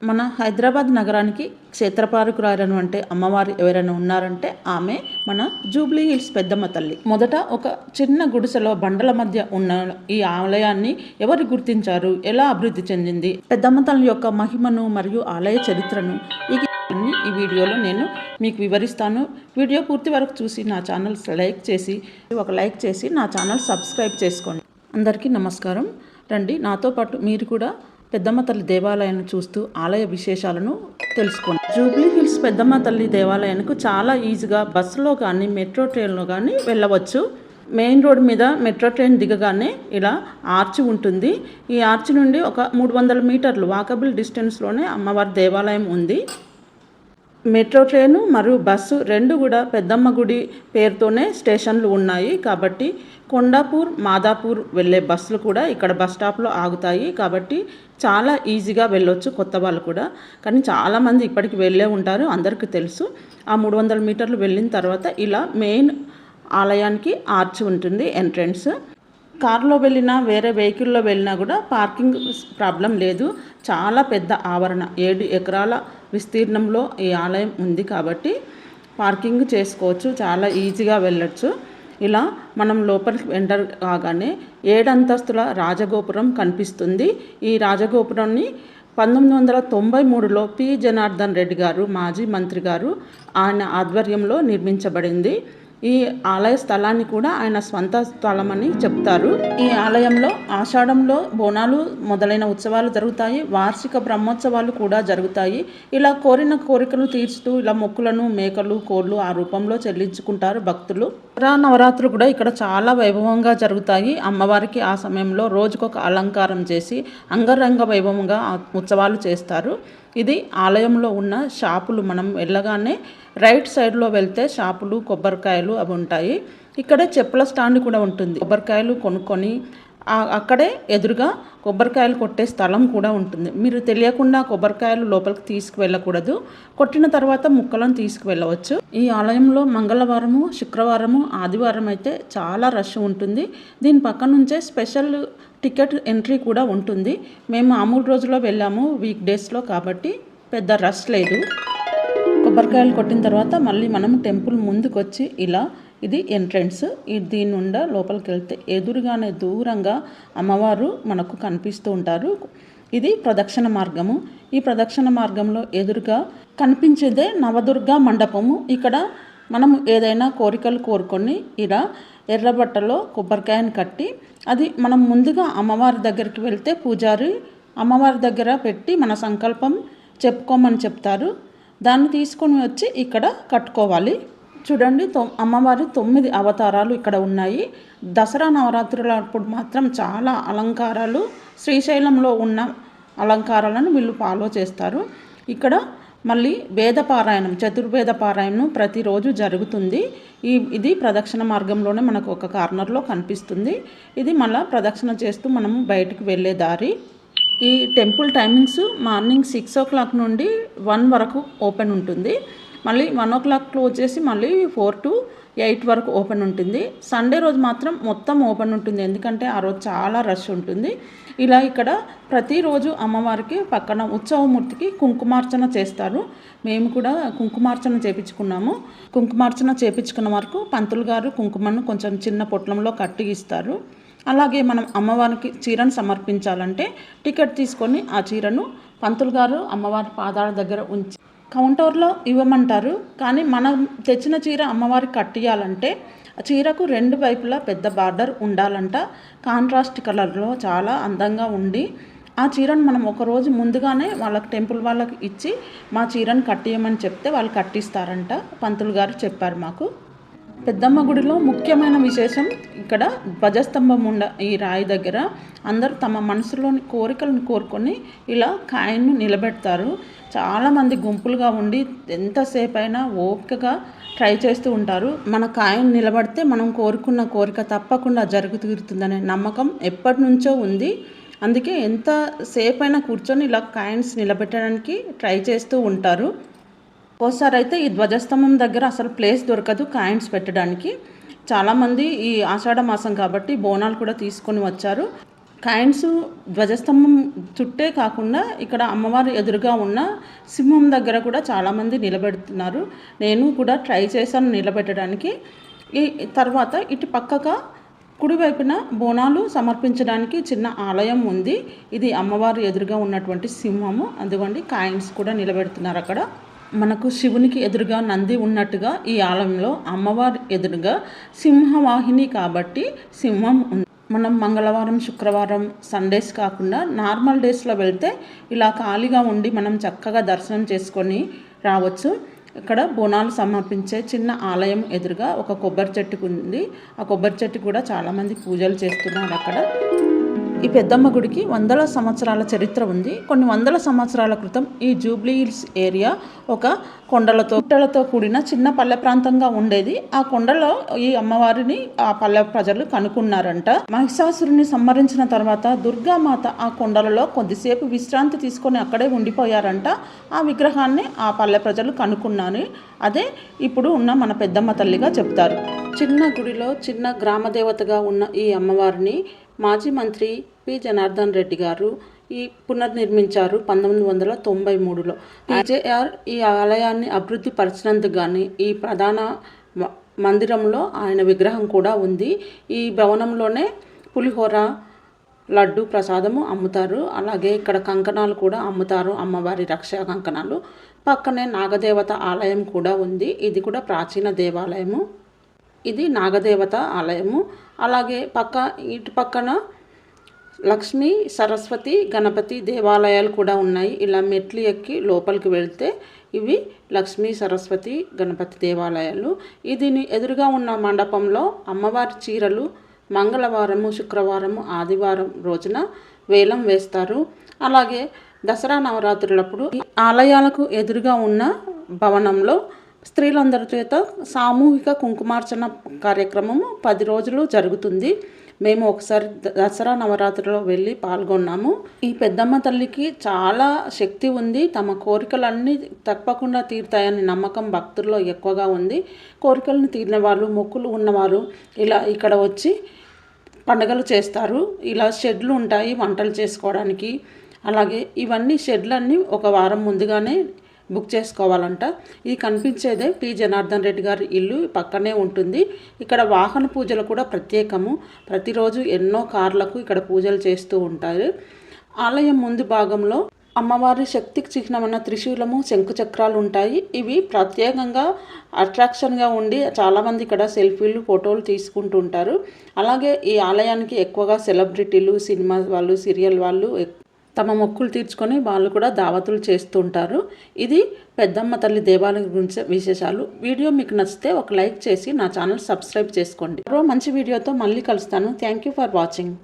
మన హైదరాబాద్ నగరానికి క్షేత్రపాలకురాలను అంటే అమ్మవారు ఎవరైనా ఉన్నారంటే ఆమె మన జూబ్లీ హిల్స్ పెద్దమ్మ తల్లి. మొదట ఒక చిన్న గుడిసెలో బండల మధ్య ఉన్న ఈ ఆలయాన్ని ఎవరు గుర్తించారు, ఎలా అభివృద్ధి చెందింది, పెద్దమ్మ తల్లి యొక్క మహిమను మరియు ఆలయ చరిత్రను ఈ వీడియోలో నేను మీకు వివరిస్తాను. వీడియో పూర్తి వరకు చూసి నా ఛానల్ లైక్ చేసి నా ఛానల్ సబ్స్క్రైబ్ చేసుకోండి. అందరికీ నమస్కారం. రండి నాతో పాటు మీరు కూడా పెద్దమ్మ తల్లి దేవాలయాన్ని చూస్తూ ఆలయ విశేషాలను తెలుసుకోండి. జూబ్లీ హిల్స్ పెద్దమ్మ తల్లి దేవాలయానికి చాలా ఈజీగా బస్సులో కానీ మెట్రో ట్రైన్లో కానీ వెళ్ళవచ్చు. మెయిన్ రోడ్ మీద మెట్రో ట్రైన్ దిగగానే ఇలా ఆర్చ్ ఉంటుంది. ఈ ఆర్చ్ నుండి ఒక 300 మీటర్లు వాకబుల్ డిస్టెన్స్లోనే అమ్మవారి దేవాలయం ఉంది. మెట్రో ట్రైను మరియు బస్సు రెండు కూడా పెద్దమ్మ గుడి పేరుతోనే స్టేషన్లు ఉన్నాయి. కాబట్టి కొండాపూర్, మాదాపూర్ వెళ్ళే బస్సులు కూడా ఇక్కడ బస్ స్టాప్లో ఆగుతాయి. కాబట్టి చాలా ఈజీగా వెళ్ళొచ్చు కొత్త వాళ్ళు కూడా. కానీ చాలామంది ఇప్పటికి వెళ్ళే ఉంటారు, అందరికీ తెలుసు. ఆ 300 మీటర్లు వెళ్ళిన తర్వాత ఇలా మెయిన్ ఆలయానికి ఆర్చ్ ఉంటుంది, ఎంట్రన్స్. కారులో వెళ్ళినా వేరే వెహికల్లో వెళ్ళినా కూడా పార్కింగ్ ప్రాబ్లం లేదు. చాలా పెద్ద ఆవరణ, 7 ఎకరాల విస్తీర్ణంలో ఈ ఆలయం ఉంది కాబట్టి పార్కింగ్ చేసుకోవచ్చు, చాలా ఈజీగా వెళ్ళొచ్చు. ఇలా మనం లోపలికి ఎంటర్ కాగానే 7 అంతస్తుల రాజగోపురం కనిపిస్తుంది. ఈ రాజగోపురాన్ని 1993లో పి జనార్దన్ రెడ్డి గారు, మాజీ మంత్రి గారు, ఆయన ఆధ్వర్యంలో నిర్మించబడింది. ఈ ఆలయ స్థలాన్ని కూడా ఆయన స్వంత స్థలమని చెప్తారు. ఈ ఆలయంలో ఆషాఢంలో బోనాలు మొదలైన ఉత్సవాలు జరుగుతాయి. వార్షిక బ్రహ్మోత్సవాలు కూడా జరుగుతాయి. ఇలా కోరిన కోరికలు తీర్చుతూ ఇలా మొక్కులను మేకలు, కోళ్ళు ఆ రూపంలో చెల్లించుకుంటారు భక్తులు. నవరాత్రులు కూడా ఇక్కడ చాలా వైభవంగా జరుగుతాయి. అమ్మవారికి ఆ సమయంలో రోజుకొక అలంకారం చేసి అంగరంగ వైభవంగా ఉత్సవాలు చేస్తారు. ఇది ఆలయంలో ఉన్న షాపులు. మనం వెళ్ళగానే రైట్ సైడ్లో వెళ్తే షాపులు, కొబ్బరికాయలు అవి ఉంటాయి. ఇక్కడే చెప్పుల స్టాండ్ కూడా ఉంటుంది. కొబ్బరికాయలు కొనుక్కొని అక్కడే ఎదురుగా కొబ్బరికాయలు కొట్టే స్థలం కూడా ఉంటుంది. మీరు తెలియకుండా కొబ్బరికాయలు లోపలికి తీసుకువెళ్ళకూడదు. కొట్టిన తర్వాత ముక్కలను తీసుకువెళ్ళవచ్చు. ఈ ఆలయంలో మంగళవారము, శుక్రవారము, ఆదివారం అయితే చాలా రష్ ఉంటుంది. దీని పక్క నుంచే స్పెషల్ టికెట్ ఎంట్రీ కూడా ఉంటుంది. మేము మామూలు రోజుల్లో వెళ్ళాము, వీక్ డేస్లో, కాబట్టి పెద్ద రష్ లేదు. కొబ్బరికాయలు కొట్టిన తర్వాత మళ్ళీ మనం టెంపుల్ ముందుకు వచ్చి ఇలా ఇది ఎంట్రన్స్. దీని నుండి లోపలికి వెళ్తే ఎదురుగానే దూరంగా అమ్మవారు మనకు కనిపిస్తూ ఉంటారు. ఇది ప్రదక్షిణ మార్గము. ఈ ప్రదక్షిణ మార్గంలో ఎదురుగా కనిపించేదే నవదుర్గా మండపము. ఇక్కడ మనం ఏదైనా కోరికలు కోరుకొని ఇలా ఎర్రబట్టలో కొబ్బరికాయను కట్టి అది మనం ముందుగా అమ్మవారి దగ్గరికి వెళ్తే పూజారి అమ్మవారి దగ్గర పెట్టి మన సంకల్పం చెప్పుకోమని చెప్తారు. దాన్ని తీసుకొని వచ్చి ఇక్కడ కట్టుకోవాలి. చూడండి, అమ్మవారి 9 అవతారాలు ఇక్కడ ఉన్నాయి. దసరా నవరాత్రుల అప్పుడు మాత్రం చాలా అలంకారాలు, శ్రీశైలంలో ఉన్న అలంకారాలను వీళ్ళు ఫాలో చేస్తారు. ఇక్కడ మళ్ళీ వేదపారాయణం, చతుర్వేద పారాయణం ప్రతిరోజు జరుగుతుంది. ఇది ప్రదక్షిణ మార్గంలోనే మనకు ఒక కార్నర్లో కనిపిస్తుంది. ఇది మళ్ళీ ప్రదక్షిణ చేస్తూ మనము బయటికి వెళ్ళే దారి. ఈ టెంపుల్ టైమింగ్స్ మార్నింగ్ 6 o'clock నుండి 1 వరకు ఓపెన్ ఉంటుంది. మళ్ళీ 1 o'clock క్లోజ్ చేసి మళ్ళీ 4 to 8 వరకు ఓపెన్ ఉంటుంది. సండే రోజు మాత్రం మొత్తం ఓపెన్ ఉంటుంది, ఎందుకంటే ఆ రోజు చాలా రష్ ఉంటుంది. ఇలా ఇక్కడ ప్రతిరోజు అమ్మవారికి పక్కన ఉత్సవమూర్తికి కుంకుమార్చన చేస్తారు. మేము కూడా కుంకుమార్చన చేపించుకున్నాము. కుంకుమార్చన చేపించుకున్న వరకు పంతులు గారు కుంకుమను కొంచెం చిన్న పొట్లంలో కట్టి ఇస్తారు. అలాగే మనం అమ్మవారికి చీరను సమర్పించాలంటే టికెట్ తీసుకొని ఆ చీరను పంతులు గారు అమ్మవారి పాదాల దగ్గర ఉంచి కౌంటర్లో ఇవ్వమంటారు. కానీ మనం తెచ్చిన చీర అమ్మవారికి కట్టియాలంటే ఆ చీరకు 2 వైపులా పెద్ద బార్డర్ ఉండాలంట. కాంట్రాస్ట్ కలర్లో చాలా అందంగా ఉండి ఆ చీరను మనం ఒకరోజు ముందుగానే వాళ్ళకి టెంపుల్ వాళ్ళకి ఇచ్చి మా చీరను కట్టియమని చెప్తే వాళ్ళు కట్టిస్తారంట. పంతులు గారు చెప్పారు మాకు. పెద్దమ్మ గుడిలో ముఖ్యమైన విశేషం ఇక్కడ ధ్వజస్తంభం ఈ రాయి దగ్గర అందరూ తమ మనసులోని కోరికలను కోరుకొని ఇలా కాయిన్ను నిలబెడతారు. చాలామంది గుంపులుగా ఉండి ఎంతసేపు అయినా ఓపికగా ట్రై చేస్తూ ఉంటారు. మన కాయిన్ నిలబడితే మనం కోరుకున్న కోరిక తప్పకుండా తీరుతుందనే నమ్మకం ఎప్పటి నుంచో ఉంది. అందుకే ఎంతసేపు అయినా కూర్చొని ఇలా కాయిన్స్ నిలబెట్టడానికి ట్రై చేస్తూ ఉంటారు. ఓసారి అయితే ఈ ధ్వజస్తంభం దగ్గర అసలు ప్లేస్ దొరకదు కాయిన్స్ పెట్టడానికి. చాలామంది ఈ ఆషాఢ మాసం కాబట్టి బోనాలు కూడా తీసుకొని వచ్చారు. కాయిన్స్ ధ్వజస్తంభం చుట్టే కాకుండా ఇక్కడ అమ్మవారి ఎదురుగా ఉన్న సింహం దగ్గర కూడా చాలామంది నిలబెడుతున్నారు. నేను కూడా ట్రై చేశాను నిలబెట్టడానికి. ఈ తర్వాత ఇటు పక్కగా కుడివైపున బోనాలు సమర్పించడానికి చిన్న ఆలయం ఉంది. ఇది అమ్మవారి ఎదురుగా ఉన్నటువంటి సింహము. అందుకండి కాయిన్స్ కూడా నిలబెడుతున్నారు అక్కడ. మనకు శివునికి ఎదురుగా నంది ఉన్నట్టుగా ఈ ఆలయంలో అమ్మవారి ఎదురుగా సింహవాహిని కాబట్టి సింహం ఉంది. మనం మంగళవారం, శుక్రవారం, సండేస్ కాకుండా నార్మల్ డేస్లో వెళ్తే ఇలా ఖాళీగా ఉండి మనం చక్కగా దర్శనం చేసుకొని రావచ్చు. ఇక్కడ బోనాలు సమర్పించే చిన్న ఆలయం ఎదురుగా ఒక కొబ్బరి చెట్టు ఉంది. ఆ కొబ్బరి చెట్టు కూడా చాలామంది పూజలు చేస్తున్నారు అక్కడ. ఈ పెద్దమ్మ గుడికి వందల సంవత్సరాల చరిత్ర ఉంది. కొన్ని వందల సంవత్సరాల క్రితం ఈ జూబ్లీ హిల్స్ ఏరియా ఒక గుట్టలతో కూడిన చిన్న పల్లె ప్రాంతంగా ఉండేది. ఆ కొండలో ఈ అమ్మవారిని ఆ పల్లె ప్రజలు కనుక్కున్నారంట. మహిషాసురుని సంహరించిన తర్వాత దుర్గామాత ఆ కొండలలో కొద్దిసేపు విశ్రాంతి తీసుకొని అక్కడే ఉండిపోయారంట. ఆ విగ్రహాన్ని ఆ పల్లె ప్రజలు కనుక్కున్నారు. అదే ఇప్పుడు ఉన్న మన పెద్దమ్మ తల్లిగా చెప్తారు. చిన్న గుడిలో చిన్న గ్రామ దేవతగా ఉన్న ఈ అమ్మవారిని మాజీ మంత్రి పి జనార్దన్ రెడ్డి గారు పునర్నిర్మించారు 1993లో. పిజేఆర్ ఈ ఆలయాన్ని అభివృద్ధి పరిచినందుకు కానీ ఈ ప్రధాన మందిరంలో ఆయన విగ్రహం కూడా ఉంది. ఈ భవనంలోనే పులిహోర, లడ్డు ప్రసాదము అమ్ముతారు. అలాగే ఇక్కడ కంకణాలు కూడా అమ్ముతారు, అమ్మవారి రక్షా కంకణాలు. పక్కనే నాగదేవత ఆలయం కూడా ఉంది. ఇది కూడా ప్రాచీన దేవాలయము. ఇది నాగదేవత ఆలయము. అలాగే ఇటు పక్కన లక్ష్మీ, సరస్వతి, గణపతి దేవాలయాలు కూడా ఉన్నాయి. ఇలా మెట్లు ఎక్కి లోపలికి వెళ్తే ఇవి లక్ష్మీ, సరస్వతి, గణపతి దేవాలయాలు. దీని ఎదురుగా ఉన్న మండపంలో అమ్మవారి చీరలు మంగళవారము, శుక్రవారము, ఆదివారం రోజున వేలం వేస్తారు. అలాగే దసరా నవరాత్రులప్పుడు ఆలయాలకు ఎదురుగా ఉన్న భవనంలో స్త్రీలందరి చేత సామూహిక కుంకుమార్చన కార్యక్రమము 10 రోజులు జరుగుతుంది. మేము ఒకసారి దసరా నవరాత్రిలో వెళ్ళి పాల్గొన్నాము. ఈ పెద్దమ్మ తల్లికి చాలా శక్తి ఉంది. తమ కోరికలన్నీ తప్పకుండా తీరుతాయని నమ్మకం భక్తుల్లో ఎక్కువగా ఉంది. కోరికలను తీరిన వాళ్ళు, మొక్కులు ఉన్నవారు ఇలా ఇక్కడ వచ్చి పండుగలు చేస్తారు. ఇలా షెడ్లు ఉంటాయి వంటలు చేసుకోవడానికి. అలాగే ఇవన్నీ షెడ్లన్నీ ఒక వారం ముందుగానే బుక్ చేసుకోవాలంట. ఇది కనిపించేదే పి జనార్దన్ రెడ్డి గారి ఇల్లు పక్కనే ఉంటుంది. ఇక్కడ వాహన పూజలు కూడా ప్రత్యేకము. ప్రతిరోజు ఎన్నో కార్లకు ఇక్కడ పూజలు చేస్తూ ఉంటారు. ఆలయం ముందు భాగంలో అమ్మవారి శక్తికి చిహ్నమైన త్రిశూలము, శంకుచక్రాలు ఉంటాయి. ఇవి ప్రత్యేకంగా అట్రాక్షన్గా ఉండి చాలామంది ఇక్కడ సెల్ఫీలు, ఫోటోలు తీసుకుంటూ ఉంటారు. అలాగే ఈ ఆలయానికి ఎక్కువగా సెలబ్రిటీలు, సినిమా వాళ్ళు, సీరియల్ వాళ్ళు తమ మొక్కులు తీర్చుకొని వాళ్ళు కూడా దావతులు చేస్తూ ఉంటారు. ఇది పెద్దమ్మ తల్లి దేవాలయం గురించి విశేషాలు. వీడియో మీకు నచ్చితే ఒక లైక్ చేసి నా ఛానల్ సబ్స్క్రైబ్ చేసుకోండి. మరో మంచి వీడియోతో మళ్ళీ కలుస్తాను. Thank you for watching.